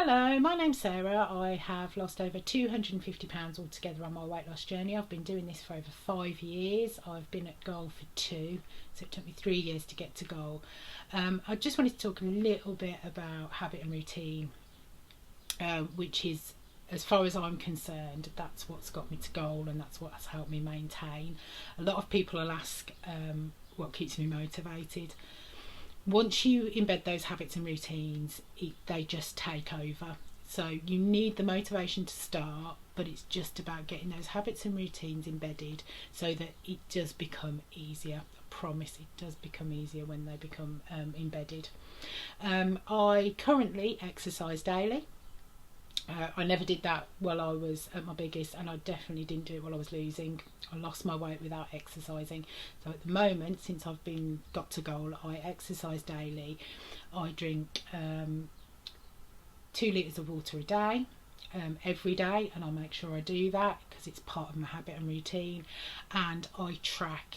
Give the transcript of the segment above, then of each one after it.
Hello, my name's Sarah. I have lost over £250 altogether on my weight loss journey. I've been doing this for over 5 years. I've been at goal for two, so it took me 3 years to get to goal. I just wanted to talk a little bit about habit and routine, which is, as far as I'm concerned, that's what's got me to goal and that's what has helped me maintain. A lot of people will ask what keeps me motivated. Once you embed those habits and routines, they just take over. So you need the motivation to start, but it's just about getting those habits and routines embedded so that it does become easier. I promise it does become easier when they become embedded. I currently exercise daily. I never did that while I was at my biggest, and I definitely didn't do it while I was losing. I lost my weight without exercising. So at the moment, since I've got to goal, I exercise daily. I drink 2 litres of water a day, every day, and I make sure I do that because it's part of my habit and routine. And I track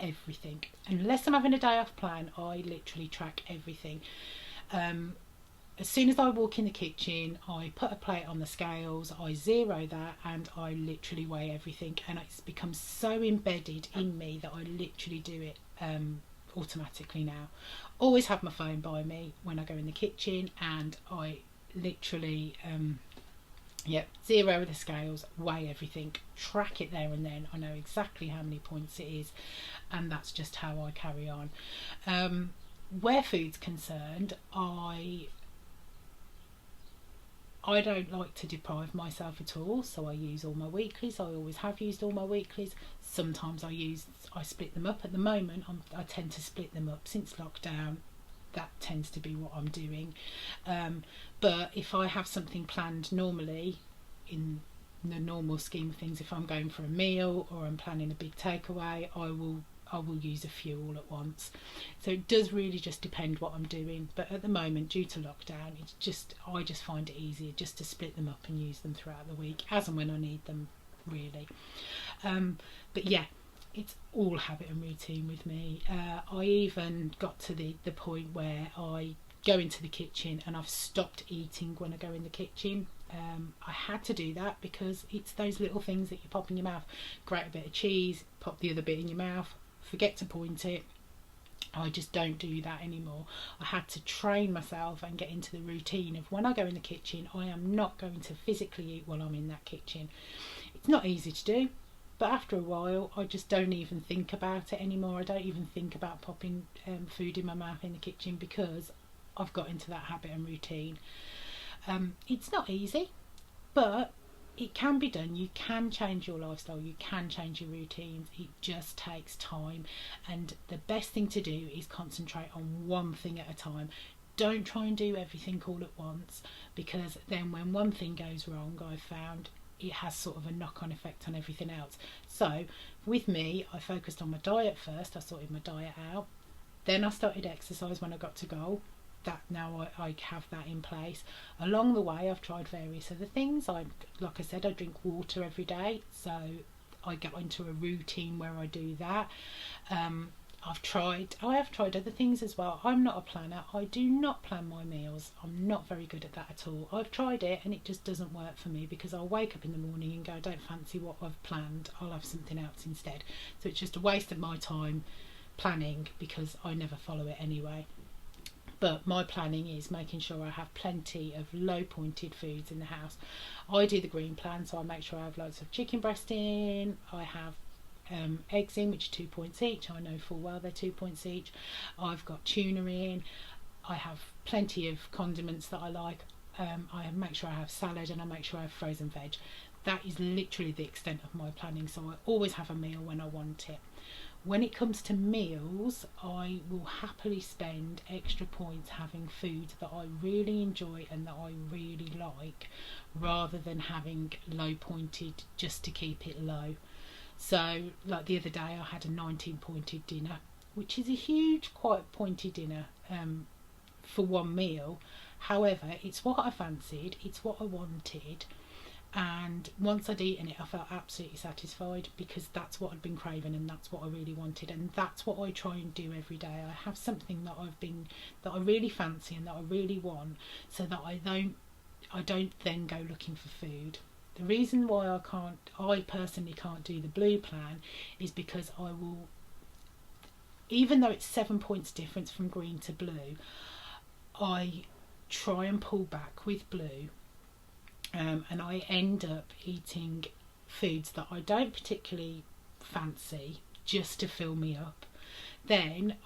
everything. Unless I'm having a day off plan, I literally track everything. As soon as I walk in the kitchen, I put a plate on the scales, I zero that, and I literally weigh everything. And it's become so embedded in me that I literally do it automatically now. Always have my phone by me when I go in the kitchen, and I literally zero the scales, weigh everything, track it there and then. I know exactly how many points it is, and that's just how I carry on. Where food's concerned, I don't like to deprive myself at all, so I use all my weeklies. I always have used all my weeklies. Sometimes I split them up. At the moment, I tend to split them up since lockdown. That tends to be what I'm doing. But if I have something planned normally, in the normal scheme of things, if I'm going for a meal or I'm planning a big takeaway, I will use a few all at once. So it does really just depend what I'm doing. But at the moment, due to lockdown, I just find it easier just to split them up and use them throughout the week, as and when I need them, really. But yeah, it's all habit and routine with me. I even got to the point where I go into the kitchen and I've stopped eating when I go in the kitchen. I had to do that because it's those little things that you pop in your mouth. Grate a bit of cheese, pop the other bit in your mouth, forget to point it. I just don't do that anymore. I had to train myself and get into the routine of when I go in the kitchen, I am not going to physically eat while I'm in that kitchen. It's not easy to do, but after a while I just don't even think about it anymore. I don't even think about popping food in my mouth in the kitchen because I've got into that habit and routine. It's not easy, but it can be done. You can change your lifestyle, you can change your routines. It just takes time, and the best thing to do is concentrate on one thing at a time. Don't try and do everything all at once, because then when one thing goes wrong, I've found it has sort of a knock-on effect on everything else. So with me, I focused on my diet first. I sorted my diet out, then I started exercise when I got to goal. That now I have that in place. Along the way, I've tried various other things. Like I said, I drink water every day, so I get into a routine where I do that. I have tried other things as well. I'm not a planner. I do not plan my meals. I'm not very good at that at all. I've tried it and it just doesn't work for me, because I'll wake up in the morning and go, I don't fancy what I've planned, I'll have something else instead. So it's just a waste of my time planning, because I never follow it anyway. But my planning is making sure I have plenty of low pointed foods in the house. I do the green plan, so I make sure I have loads of chicken breast in. I have eggs in, which are 2 points each. I know full well they're 2 points each. I've got tuna in. I have plenty of condiments that I like. I make sure I have salad, and I make sure I have frozen veg. That is literally the extent of my planning, so I always have a meal when I want it. When it comes to meals, I will happily spend extra points having food that I really enjoy and that I really like, rather than having low pointed just to keep it low. So like the other day, I had a 19 pointed dinner, which is a huge, quite pointed dinner for one meal. However, it's what I fancied, it's what I wanted. And once I'd eaten it, I felt absolutely satisfied, because that's what I'd been craving and that's what I really wanted, and that's what I try and do every day. I have something that I really fancy and that I really want, so that I don't I don't then go looking for food. The reason why I personally can't do the blue plan is because I will, even though it's 7 points difference from green to blue, I try and pull back with blue, and I end up eating foods that I don't particularly fancy just to fill me up. Then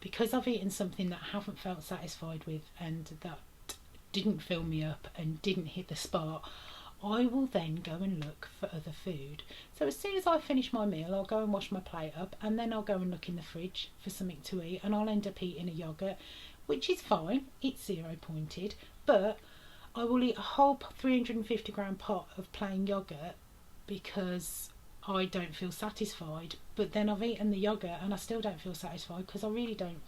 because I've eaten something that I haven't felt satisfied with and that didn't fill me up and didn't hit the spot, I will then go and look for other food. So as soon as I finish my meal, I'll go and wash my plate up, and then I'll go and look in the fridge for something to eat, and I'll end up eating a yoghurt, which is fine, it's 0 pointed, but I will eat a whole 350 gram pot of plain yoghurt because I don't feel satisfied. But then I've eaten the yoghurt and I still don't feel satisfied because I really don't,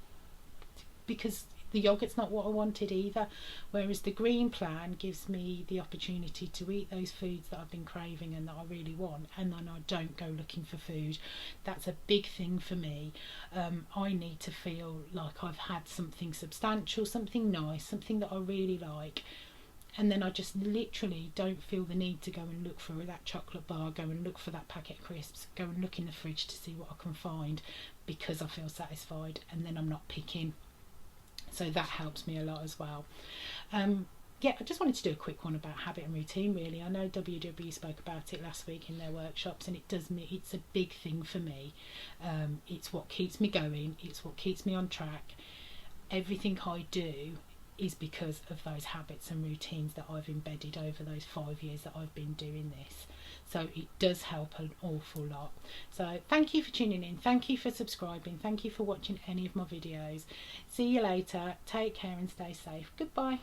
because the yoghurt's not what I wanted either. Whereas the green plan gives me the opportunity to eat those foods that I've been craving and that I really want, and then I don't go looking for food. That's a big thing for me. I need to feel like I've had something substantial, something nice, something that I really like, and then I just literally don't feel the need to go and look for that chocolate bar, go and look for that packet of crisps, go and look in the fridge to see what I can find, because I feel satisfied, and then I'm not picking. So that helps me a lot as well. Yeah, I just wanted to do a quick one about habit and routine, really. I know WW spoke about it last week in their workshops, and it's a big thing for me. It's what keeps me going, it's what keeps me on track. Everything I do is because of those habits and routines that I've embedded over those 5 years that I've been doing this. So it does help an awful lot. So thank you for tuning in, thank you for subscribing, thank you for watching any of my videos. See you later, take care and stay safe. Goodbye.